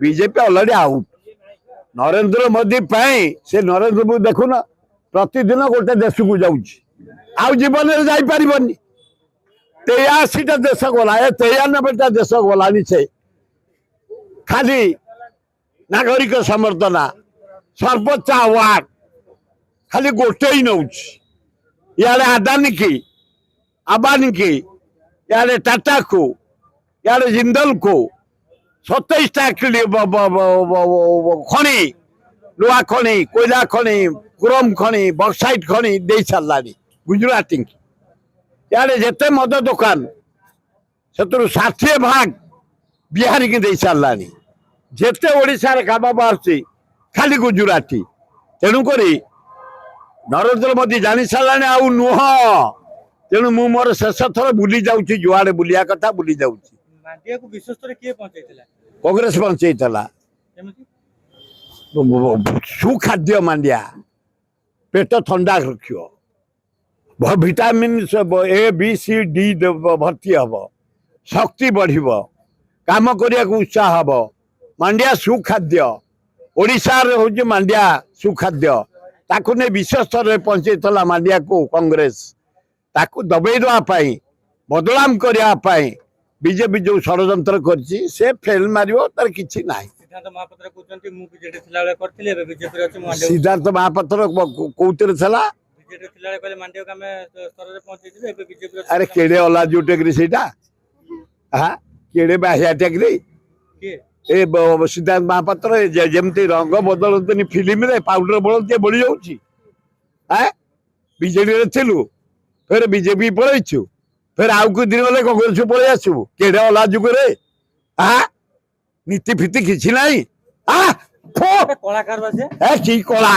BJP already out Narendra Modi से नरेंद्र मोदी देखुन प्रतिदिन गोटे देश को जाऊँ जीवन में जापर 83टा देश गला 93टा देश गलानी से खाली नागरिक समर्थना सर्वोच्च अवार्ड खाली गोटे ही नौ इे अदानी की अंबानी की इे टाटा को इे जिंदल को 27टा खनि लुहा खनि कोयला खनि क्रोम खनि बक्साइट खनि दे सारा गुजराती की इे जिते मद दुकान से 60 भाग बिहारी की दे सारा जिते ओडिशार काम बाहर खाली गुजराती तेणुक नरेंद्र मोदी जानी सारा आउ नुह तेणु मु मोर शेष थर बुली जाऊँ जुआड़े बुलिया कथा बुली जाऊँ कांग्रेस पहुंचेला सुखाद्य मांडिया पेट ठंडा रख vitamin A B C D भर्ती हम शक्ति बढ़ काम करने उत्साह हम मांडिया सुखाद्य ओडिशार हूँ मांडिया सुखाद्य ताकू नहीं विश्व स्तर में पहुंचेला मांडिया को कांग्रेस ताकू दबे देवाई बदनाम करने बीजेपी जो षड्यंत्र कर फेल मार तार कि ना सिद्धार्थ महापात्र कौन अरे केड़े अला जो टेक्री से हाँ केड़े बाहिया टेक्री ए सिद्धार्थ महापात्र जमती रंग बदलते फिल्म रे पाउडर बदलते बढ़ी जाऊँ बीजेडी थिलु फिर बीजेपी पलैचु फिर आउ कुछ दिन गले कांग्रेस पलि आसबू केड़े अला जुगे नीति फीति किसी ना कलाकार की कला